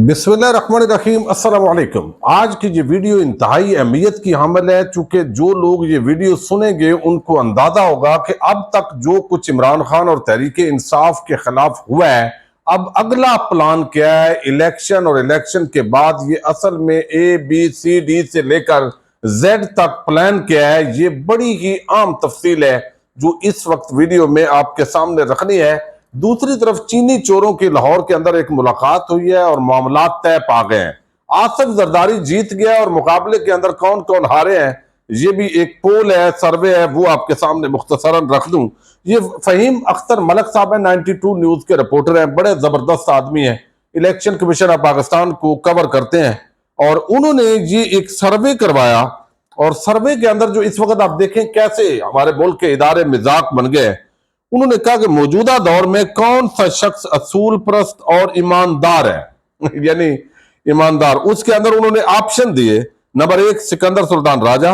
बिस्मिल्लाहिर्रहमानिर्रहीम अस्सलाम वालेकुम। आज की ये वीडियो इंतहाई अहमियत की हामिल है, चूंकि जो लोग ये वीडियो सुनेंगे उनको अंदाजा होगा कि अब तक जो कुछ इमरान खान और तहरीक इंसाफ के खिलाफ हुआ है, अब अगला प्लान क्या है इलेक्शन और इलेक्शन के बाद ये असल में ABCD से लेकर Z तक प्लान क्या है। ये बड़ी ही आम तफसील है जो इस वक्त वीडियो में आपके सामने रखनी है। दूसरी तरफ चीनी चोरों की लाहौर के अंदर एक मुलाकात हुई है और मामला तय पा गए हैं। आसिफ जरदारी जीत गया और मुकाबले के अंदर कौन कौन हारे हैं ये भी एक पोल है, सर्वे है, वो आपके सामने मुख्तसरन रख दूं। ये फहीम अख्तर मलक साहब है, 92 न्यूज के रिपोर्टर हैं, बड़े जबरदस्त आदमी हैं, इलेक्शन कमीशन ऑफ पाकिस्तान को कवर करते हैं और उन्होंने ये एक सर्वे करवाया। और सर्वे के अंदर जो इस वक्त आप देखें कैसे हमारे मुल्क के इदारे मिजाक बन गए। उन्होंने कहा कि मौजूदा दौर में कौन सा शख्स असूल परस्त और ईमानदार है यानी ईमानदार। उसके अंदर उन्होंने ऑप्शन दिए, number 1 Sikandar Sultan Raja,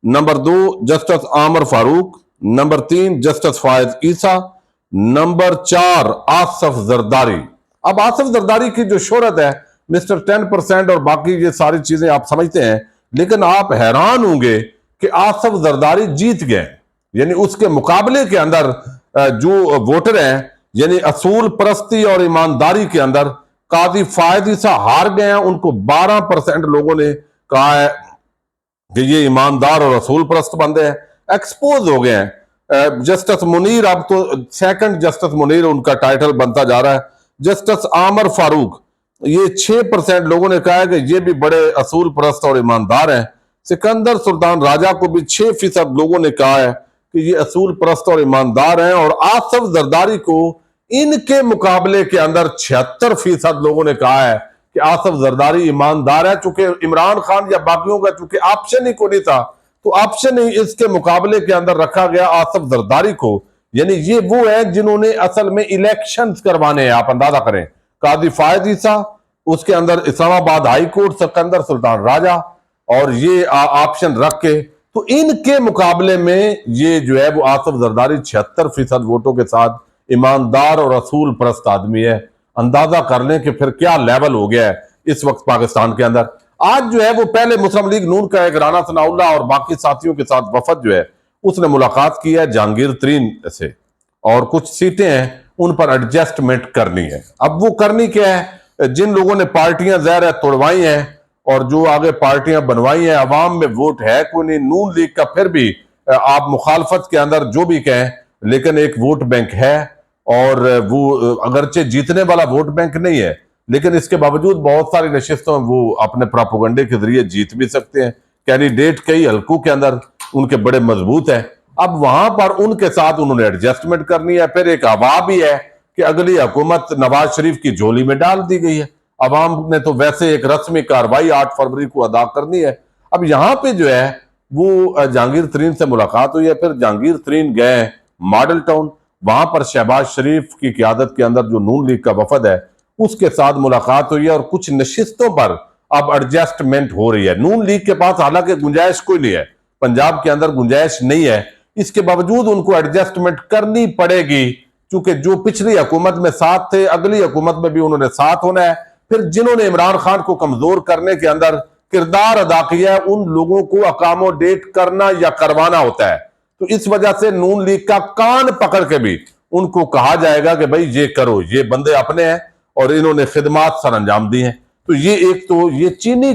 number 2 justice आमर फारूक, नंबर 3 जस्टिस फायज ईसा, नंबर 4 आसिफ जरदारी। अब आसिफ जरदारी की जो शोहरत है मिस्टर 10% और बाकी ये सारी चीजें आप समझते हैं, लेकिन आप हैरान होंगे कि आसिफ जरदारी जीत गए। यानी उसके मुकाबले के अंदर जो वोटर हैं यानी असूल परस्ती और ईमानदारी के अंदर काजी फायद ईसा हार गए हैं। उनको 12% लोगों ने कहा है कि ये ईमानदार और असूल परस्त बंदे हैं, एक्सपोज हो गए हैं। जस्टिस मुनीर, अब तो सेकंड जस्टिस मुनीर उनका टाइटल बनता जा रहा है। जस्टिस आमर फारूक, ये 6% लोगों ने कहा है कि ये भी बड़े असूल परस्त और ईमानदार हैं। सिकंदर सुल्तान राजा को भी 6% लोगों ने कहा है कि ये असूल परस्त और ईमानदार हैं। और आसिफ जरदारी को इनके मुकाबले के अंदर 76% लोगों ने कहा है कि आसिफ जरदारी ईमानदार है। चूंकि इमरान खान या बाकियों का चूंकि ऑप्शन ही को नहीं था, तो ऑप्शन ही इसके मुकाबले के अंदर रखा गया आसिफ जरदारी को। यानी ये वो है जिन्होंने असल में इलेक्शन करवाने हैं, आप अंदाजा करें। कादी फायद ईसा, उसके अंदर इस्लामाबाद हाई कोर्ट सिकंदर सुल्तान राजा, और ये ऑप्शन रख के तो इनके मुकाबले में ये जो है वो आसिफ जरदारी 76% वोटों के साथ ईमानदार और असूल परस्त आदमी है। अंदाजा कर लें कि फिर क्या लेवल हो गया है इस वक्त पाकिस्तान के अंदर। आज जो है वो पहले मुस्लिम लीग नून का एक राना सनाउल्लाह और बाकी साथियों के साथ वफद जो है उसने मुलाकात की है जहांगीर तरीन से, और कुछ सीटें हैं उन पर एडजस्टमेंट करनी है। अब वो करनी क्या है, जिन लोगों ने पार्टियां ज़ाहिर है तोड़वाई हैं और जो आगे पार्टियां बनवाई हैं, अवाम में वोट है कोई नहीं। नून लीग का फिर भी आप मुखालफत के अंदर जो भी कहें, लेकिन एक वोट बैंक है और वो अगरचे जीतने वाला वोट बैंक नहीं है, लेकिन इसके बावजूद बहुत सारी नशिस्तों में वो अपने प्रोपेगेंडे के जरिए जीत भी सकते हैं। कैंडिडेट कई हल्कों के अंदर उनके बड़े मजबूत है। अब वहां पर उनके साथ उन्होंने एडजस्टमेंट करनी है। फिर एक हवा भी है कि अगली हुकूमत नवाज शरीफ की झोली में डाल दी गई है। अवाम ने तो वैसे एक रस्मी कार्रवाई 8 फरवरी को अदा करनी है। अब यहाँ पे जो है वो जहांगीर तरीन से मुलाकात हुई है। फिर जहांगीर तरीन गए मॉडल टाउन, वहां पर शहबाज शरीफ की क़यादत के अंदर जो नून लीग का वफद है उसके साथ मुलाकात हुई है और कुछ नशिस्तों पर अब एडजस्टमेंट हो रही है। नून लीग के पास हालांकि गुंजाइश कोई नहीं है, पंजाब के अंदर गुंजाइश नहीं है, इसके बावजूद उनको एडजस्टमेंट करनी पड़ेगी, क्योंकि जो पिछली हुकूमत में साथ थे अगली हुकूमत में भी उन्होंने साथ होना है। फिर जिन्होंने इमरान खान को कमजोर करने के अंदर किरदार अदा किया है उन लोगों को अकामोडेट करना या करवाना होता है। तो इस वजह से नून लीग का कान पकड़ के भी उनको कहा जाएगा कि भाई ये करो, ये बंदे अपने हैं और इन्होंने खिदमात सर अंजाम दी हैं। तो ये एक तो ये चीनी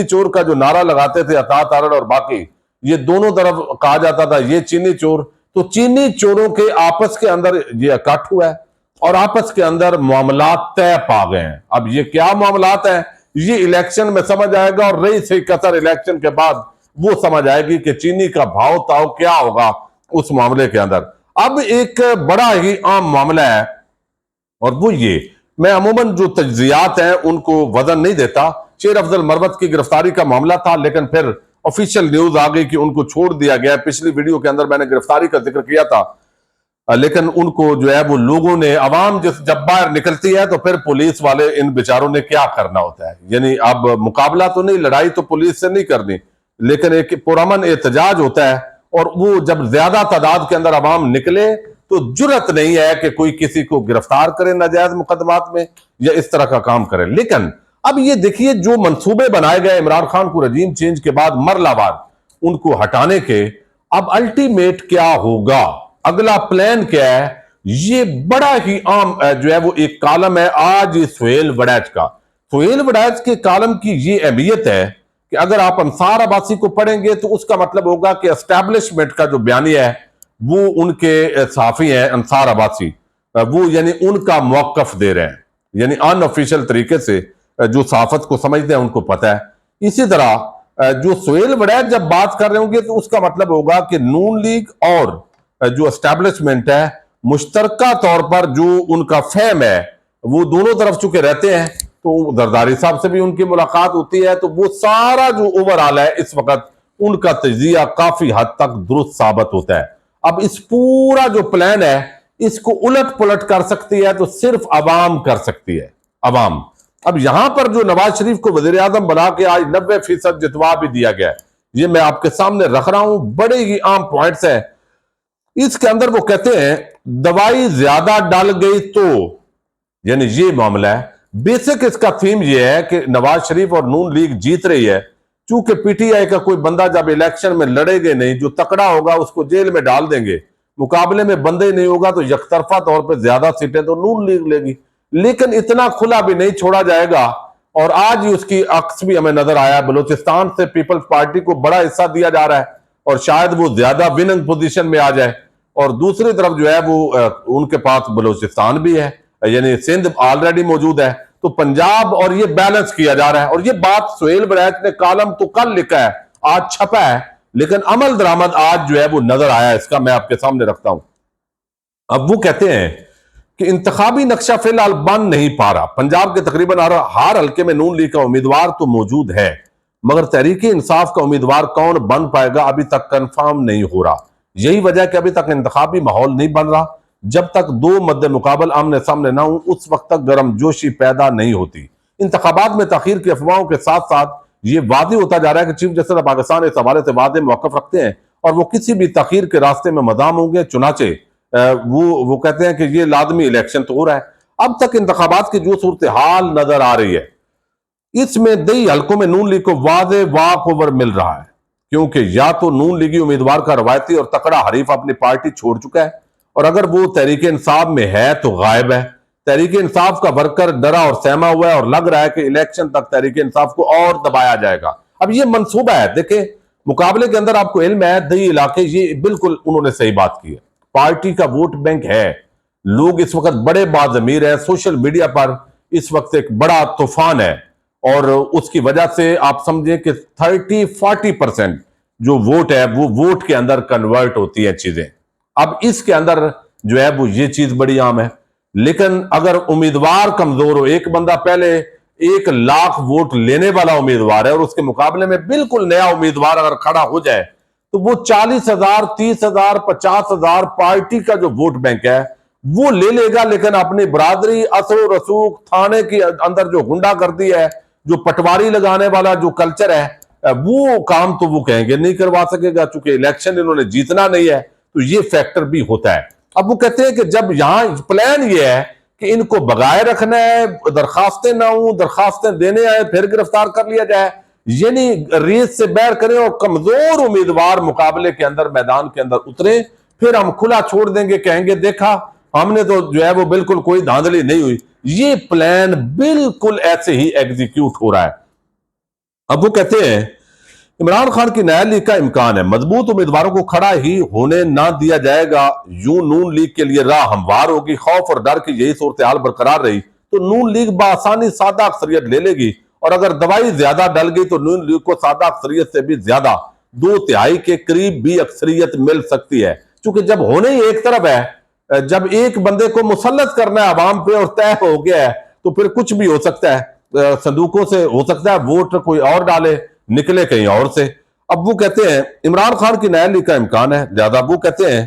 चोर का जो नारा लगाते थे अतात आरड़ और बाकी, ये दोनों तरफ कहा जाता था ये चीनी चोर। तो चीनी चोरों के आपस के अंदर ये इकट्ठ हुआ है और आपस के अंदर मामला तय पा गए हैं। अब ये क्या मामलात है ये इलेक्शन में समझ आएगा और रही सही कसर इलेक्शन के बाद वो समझ आएगी कि चीनी का भाव ताव क्या होगा उस मामले के अंदर। अब एक बड़ा ही आम मामला है और वो ये, मैं अमूमन जो तज्जियात हैं उनको वजन नहीं देता। शेर अफजल मरवत की गिरफ्तारी का मामला था, लेकिन फिर ऑफिशियल न्यूज आ गई कि उनको छोड़ दिया गया। पिछली वीडियो के अंदर मैंने गिरफ्तारी का जिक्र किया था, लेकिन उनको जो है वो लोगों ने, अवाम जब बाहर निकलती है तो फिर पुलिस वाले इन बेचारों ने क्या करना होता है। यानी अब मुकाबला तो नहीं, लड़ाई तो पुलिस से नहीं करनी, लेकिन एक पुरअमन एहतजाज होता है और वो जब ज्यादा तादाद के अंदर अवाम निकले तो जुर्रत नहीं है कि कोई किसी को गिरफ्तार करे नाजायज मुकदमात में या इस तरह का काम करे। लेकिन अब ये देखिए, जो मंसूबे बनाए गए इमरान खान को रजीम चेंज के बाद मरलावार उनको हटाने के, अब अल्टीमेट क्या होगा, अगला प्लान क्या है, ये बड़ा ही आम जो है वो एक कॉलम है आज सुहेल वड़ैच का। सुहेल वड़ैच के कॉलम की ये अहमियत है कि अगर आप अंसार अब्बासी को पढ़ेंगे तो उसका मतलब होगा कि एस्टैब्लिशमेंट का जो बयानिया है वो उनके सहाफी हैं अंसार अब्बासी, वो यानी उनका मौकफ दे रहे हैं, यानी अनऑफिशियल तरीके से जो सहाफत को समझते हैं उनको पता है। इसी तरह जो सुहेल वड़ैच जब बात कर रहे होंगे तो उसका मतलब होगा कि नून लीग और जो एस्टैब्लिशमेंट है मुश्तरका तौर पर जो उनका फहम है वो दोनों तरफ चुके रहते हैं, तो जरदारी साहब से भी उनकी मुलाकात होती है, तो वो सारा जो ओवरऑल है इस वक्त उनका तजिया काफी हद तक दुरुस्त साबित होता है। अब इस पूरा जो प्लान है इसको उलट पुलट कर सकती है तो सिर्फ अवाम कर सकती है, अवाम। अब यहां पर जो नवाज शरीफ को वजीर आजम बना के आज 90% जितवा भी दिया गया है, ये मैं आपके सामने रख रहा हूं, बड़े ही आम पॉइंट्स है। इसके अंदर वो कहते हैं दवाई ज्यादा डाल गई तो, यानी ये मामला है। बेसिक इसका थीम ये है कि नवाज शरीफ और नून लीग जीत रही है, चूंकि पीटीआई का कोई बंदा जब इलेक्शन में लड़ेगे नहीं, जो तकड़ा होगा उसको जेल में डाल देंगे, मुकाबले में बंदे नहीं होगा तो यकतरफा तौर पर ज्यादा सीटें तो नून लीग लेगी, लेकिन इतना खुला भी नहीं छोड़ा जाएगा। और आज ही उसकी अक्स भी हमें नजर आया, बलूचिस्तान से पीपल्स पार्टी को बड़ा हिस्सा दिया जा रहा है और शायद वो ज्यादा विनिंग पोजीशन में आ जाए, और दूसरी तरफ जो है वो उनके पास बलूचिस्तान भी है, यानी सिंध ऑलरेडी मौजूद है, तो पंजाब, और ये बैलेंस किया जा रहा है। और ये बात सुहेल वड़ैच ने कॉलम तो कल लिखा है, आज छपा है, लेकिन अमल दरामद आज जो है वो नजर आया, इसका मैं आपके सामने रखता हूं। अब वो कहते हैं कि इंतखाबी नक्शा फिलहाल बन नहीं पा रहा, पंजाब के तकरीबन हर हल्के में नून लीग का उम्मीदवार तो मौजूद है, मगर तहरीक इंसाफ का उम्मीदवार कौन बन पाएगा अभी तक कंफर्म नहीं हो रहा। यही वजह कि अभी तक इंतखाबी माहौल नहीं बन रहा। जब तक दो मद्दे मुकाबल आमने सामने ना हो उस वक्त तक गर्मजोशी पैदा नहीं होती। इंतखाबात में तखीर की अफवाहों के साथ साथ ये वादे होता जा रहा है कि चीफ जस्टिस ऑफ पाकिस्तान इस हवाले से वादे मौकफ रखते हैं और वो किसी भी तखीर के रास्ते में मदाम होंगे। चुनाचे वो कहते हैं कि ये लाजमी इलेक्शन तो हो रहा है। अब तक इंतखाबात की जो सूरत हाल नजर आ रही है, इसमें दई हल्कों में नून लीग को वादे वाक ओवर मिल रहा है, क्योंकि या तो नून लीगी उम्मीदवार का रवायती और तकड़ा हरीफ अपनी पार्टी छोड़ चुका है, और अगर वो तहरीक इंसाफ में है तो गायब है। तहरीक इंसाफ का वर्कर डरा और सहमा हुआ है और लग रहा है कि इलेक्शन तक तहरीक इंसाफ को और दबाया जाएगा। अब ये मंसूबा है, देखे मुकाबले के अंदर आपको इल्म है, दई इलाके, ये बिल्कुल उन्होंने सही बात की है। पार्टी का वोट बैंक है, लोग इस वक्त बड़े बाज़मीर हैं, सोशल मीडिया पर इस वक्त एक बड़ा तूफान है, और उसकी वजह से आप समझें कि 30-40% जो वोट है वो वोट के अंदर कन्वर्ट होती है चीजें। अब इसके अंदर जो है वो ये चीज बड़ी आम है, लेकिन अगर उम्मीदवार कमजोर हो, एक बंदा पहले 1 लाख वोट लेने वाला उम्मीदवार है और उसके मुकाबले में बिल्कुल नया उम्मीदवार अगर खड़ा हो जाए तो वो 40,000, 30,000, 50,000 पार्टी का जो वोट बैंक है वो ले लेगा, लेकिन अपनी बरादरी, असर रसूख, थाने के अंदर जो गुंडागर्दी है, जो पटवारी लगाने वाला जो कल्चर है, वो काम तो वो कहेंगे नहीं करवा सकेगा, चूंकि इलेक्शन इन्होंने जीतना नहीं है। तो ये फैक्टर भी होता है। अब वो कहते हैं कि जब यहां प्लान ये है कि इनको भगाए रखना है, दरखास्तें ना हो, दरखास्तें देने आए फिर गिरफ्तार कर लिया जाए, यानी रेस से बैर करें और कमजोर उम्मीदवार मुकाबले के अंदर मैदान के अंदर उतरे, फिर हम खुला छोड़ देंगे, कहेंगे देखा हमने तो जो है वो बिल्कुल कोई धांधली नहीं हुई। ये प्लान बिल्कुल ऐसे ही एग्जीक्यूट हो रहा है। अब वो कहते हैं इमरान खान की नया लीग का इम्कान है, मजबूत उम्मीदवारों को खड़ा ही होने ना दिया जाएगा, यूं नून लीग के लिए राह हमवार होगी। खौफ और डर की यही सूरत हाल बरकरार रही तो नून लीग बासानी सादा अक्सरियत ले लेगी, और अगर दवाई ज्यादा डल गई तो नून लीग को सादा अक्सरियत से भी ज्यादा 2/3 के करीब भी अक्सरियत मिल सकती है। क्योंकि जब होने ही एक तरफ है, जब एक बंदे को मुसल्लत करना है अवाम पे और तय हो गया है तो फिर कुछ भी हो सकता है। संदूकों से हो सकता है वोट कोई और डाले, निकले कहीं और से। अब वो कहते हैं इमरान खान की नया लीग का इम्कान है ज्यादा। वो कहते हैं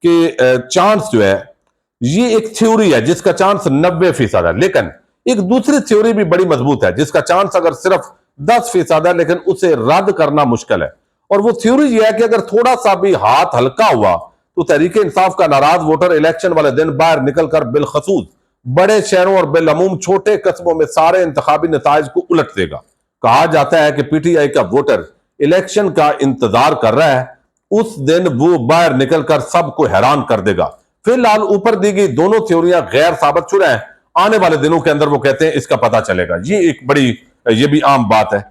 कि चांस जो है ये एक थ्योरी है जिसका चांस 90% है, लेकिन एक दूसरी थ्योरी भी बड़ी मजबूत है जिसका चांस अगर सिर्फ 10% है, लेकिन उसे रद्द करना मुश्किल है। और वो थ्योरी ये है कि अगर थोड़ा सा भी हाथ हल्का हुआ तो तहरीक इंसाफ का नाराज वोटर इलेक्शन वाले दिन बाहर निकलकर बिलखसूस बड़े शहरों और बिलअमूम छोटे कस्बों में सारे इंतखाबी नताइज को उलट देगा। कहा जाता है कि पीटीआई का वोटर इलेक्शन का इंतजार कर रहा है, उस दिन वो बाहर निकलकर सबको हैरान कर देगा। फिलहाल ऊपर दी गई दोनों थ्योरियां गैर साबित शुदा है, आने वाले दिनों के अंदर वो कहते हैं इसका पता चलेगा। ये एक बड़ी, ये भी आम बात है।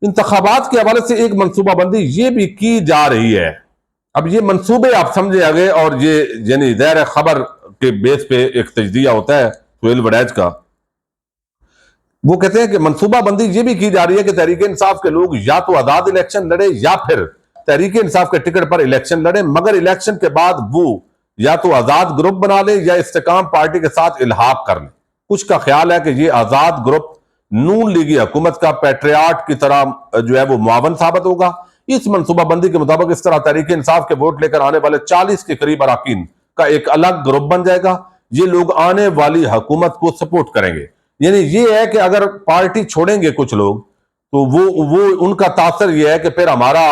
इंतखाबात के हवाले से एक मनसूबाबंदी ये भी की जा रही है। अब ये मंसूबे आप समझे आगे, और ये यानी ज़ाहिर खबर के बेस पे एक तजदिया होता है सुहेल वड़ैच का। वो कहते हैं कि मनसूबाबंदी ये भी की जा रही है कि तहरीक इंसाफ के लोग या तो आजाद इलेक्शन लड़े या फिर तहरीक इंसाफ के टिकट पर इलेक्शन लड़े, मगर इलेक्शन के बाद वो या तो आजाद ग्रुप बना ले या इस्तेकाम पार्टी के साथ इल्हाक कर ले। कुछ का ख्याल है कि ये आजाद ग्रुप नून लीगी हुकूमत का पैट्रियाट की तरह जो है वो मुआवन साबित होगा। इस मनसूबाबंदी के मुताबिक इस तरह तहरीक इंसाफ के वोट लेकर आने वाले 40 के करीब अरकान का एक अलग ग्रुप बन जाएगा। ये लोग आने वाली हुकूमत को सपोर्ट करेंगे। यानी ये है कि अगर पार्टी छोड़ेंगे कुछ लोग तो वो उनका तासर यह है कि फिर हमारा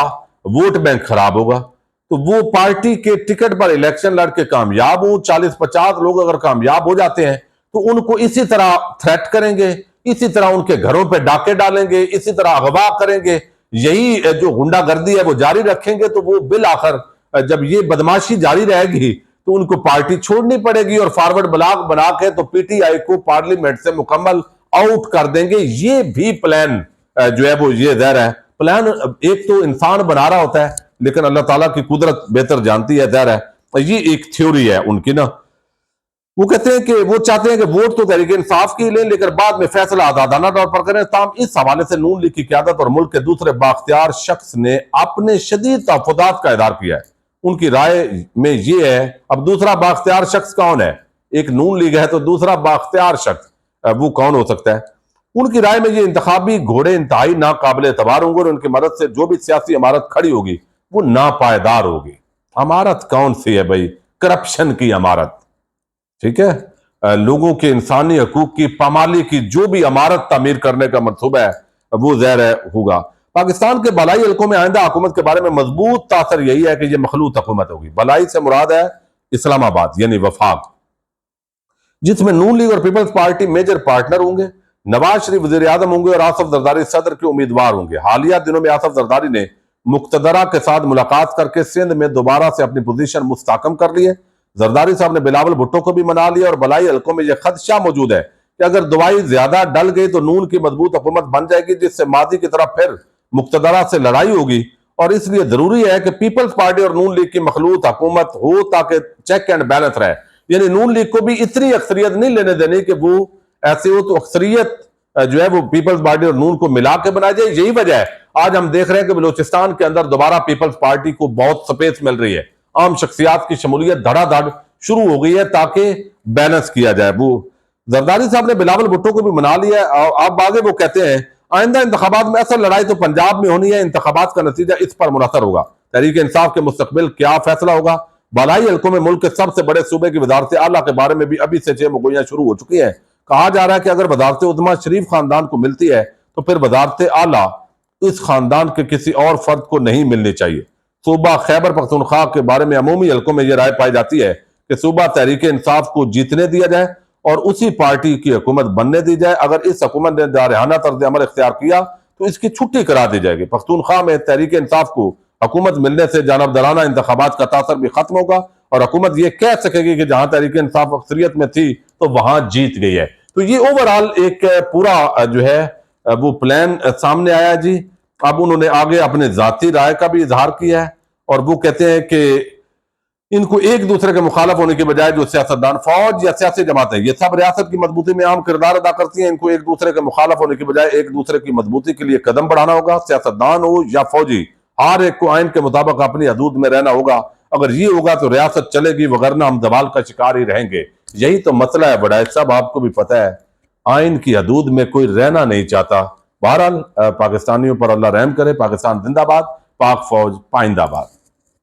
वोट बैंक खराब होगा, तो वो पार्टी के टिकट पर इलेक्शन लड़के कामयाब हो, 40-50 लोग अगर कामयाब हो जाते हैं तो उनको इसी तरह थ्रेट करेंगे, इसी तरह उनके घरों पे डाके डालेंगे, इसी तरह अगवा करेंगे, यही जो गुंडागर्दी है वो जारी रखेंगे। तो वो बिल आखिर जब ये बदमाशी जारी रहेगी तो उनको पार्टी छोड़नी पड़ेगी और फॉरवर्ड ब्लॉक बना के तो पीटीआई को पार्लियामेंट से मुकम्मल आउट कर देंगे। ये भी प्लान जो है वो ये ज़ाहिर है प्लान एक तो इंसान बना रहा होता है, लेकिन अल्लाह ताला की कुदरत बेहतर जानती है। ज़ाहिर है ये एक थ्योरी है उनकी ना। वो कहते हैं कि वो चाहते हैं कि वोट तो तहरीक इंसाफ की लें लेकिन बाद में फैसला आजादाना तौर पर करें। ताम इस हवाले से नून लीग की क़यादत और मुल्क के दूसरे बाख्तियार शख्स ने अपने शदीद तहफ़्फ़ुज़ात का इज़हार किया है। उनकी राय में ये है, अब दूसरा बाख्तियार शख्स कौन है? एक नून लीग है तो दूसरा बाख्तियार शख्स वो कौन हो सकता है? उनकी राय में ये इंतखाबी घोड़े इंतहाई नाकाबिल एतबार होंगे और उनकी मदद से जो भी सियासी इमारत खड़ी होगी वो नापायदार होगी। अमारत कौन सी है भाई? करप्शन की अमारत, ठीक है। लोगों के इंसानी हकूक की पामाली की जो भी इमारत तामीर करने का मंसूबा है वो ज़ाहिर होगा। पाकिस्तान के बलाई हल्कों में आइंदा हुकूमत के बारे में मजबूत तासर यही है कि यह मखलूत हुकूमत होगी। बलाई से मुराद है इस्लामाबाद यानी वफाक, जिसमें नून लीग और पीपल्स पार्टी मेजर पार्टनर होंगे। नवाज शरीफ वजीर आजम होंगे और आसफ जरदारी सदर के उम्मीदवार होंगे। हालिया दिनों में आसफ जरदारी ने मुक्तदरा के साथ मुलाकात करके सिंध में दोबारा से अपनी पोजीशन मुस्तहकम कर ली है। जरदारी साहब ने बिलावल भुट्टो को भी मना लिया और बलाई हल्कों में यह खदशा मौजूद है कि अगर दवाई ज्यादा डल गई तो नून की मजबूत हुकूमत बन जाएगी, जिससे माजी की तरफ फिर मुक्तदरा से लड़ाई होगी। और इसलिए जरूरी है कि पीपल्स पार्टी और नून लीग की मखलूत हुकूमत हो ताकि चेक एंड बैलेंस रहे। यानी नून लीग को भी इतनी अक्सरियत नहीं लेने देनी कि वो ऐसे हो तो अक्सरियत जो है वो पीपल्स पार्टी और नून को मिला के बनाई जाए। यही वजह है आज हम देख रहे हैं कि बलूचिस्तान के अंदर दोबारा पीपल्स पार्टी को बहुत स्पेस मिल रही है। आम शख्सियात की शमूलियत धड़ाधड़ शुरू हो गई है ताकि बैलेंस किया जाए। वो जरदारी साहब ने बिलावल भुट्टो को भी मना लिया और अब आगे वो कहते हैं आइंदा इंतखाबात में असल लड़ाई तो पंजाब में होनी है, इंतखाबात का नतीजा इस पर मुनहसर होगा। तहरीक इंसाफ के मुस्तकबिल क्या फैसला होगा? बलाई हल्कों में मुल्क के सबसे बड़े सूबे की वजारत आला के बारे में भी अभी से 6 मुगोइयां शुरू हो चुकी हैं। कहा जा रहा है कि अगर वजारत उज़्मा शरीफ खानदान को मिलती है तो फिर वजारत आला इस खानदान के किसी और फर्द को नहीं मिलनी चाहिए। सूबा खैबर पख्तूनख्वा के बारे में अमूमी हल्कों में यह राय पाई जाती है कि सूबा तहरीक इंसाफ को जीतने दिया जाए और उसी पार्टी की हुकूमत बनने दी जाए। अगर इस हुकूमत ने जारहाना तर्ज अमल इख्तियार किया तो इसकी छुट्टी करा दी जाएगी। पख्तूनख्वा में तहरीक इंसाफ को हुकूमत मिलने से जानबदाराना इंतखाबात का तासर भी खत्म होगा और हुकूमत यह कह सकेगी कि जहां तहरीक इंसाफ अक्सरियत में थी तो वहां जीत गई है। तो ये ओवरऑल एक पूरा जो है वो प्लान सामने आया जी। अब उन्होंने आगे अपने जाती राय का भी इजहार किया है और वो कहते हैं कि इनको एक दूसरे के मुखालफ होने के बजाय जो सियासतदान फौज या सियासी जमातें ये सब रियासत की मजबूती में अहम किरदार अदा करती हैं, इनको एक दूसरे के मुखालफ होने के बजाय एक दूसरे की मजबूती के लिए कदम बढ़ाना होगा। सियासतदान हो या फौजी, हर एक को आइन के मुताबिक अपनी हदूद में रहना होगा। अगर ये होगा तो रियासत चलेगी, वगरना हम दबाल का शिकार ही रहेंगे। यही तो मसला है बड़ा, सब आपको भी पता है। आइन की हदूद में कोई रहना नहीं चाहता। बहरहाल पाकिस्तानियों पर अल्लाह रहम करे। पाकिस्तान जिंदाबाद, पाक फौज पाइंदाबाद।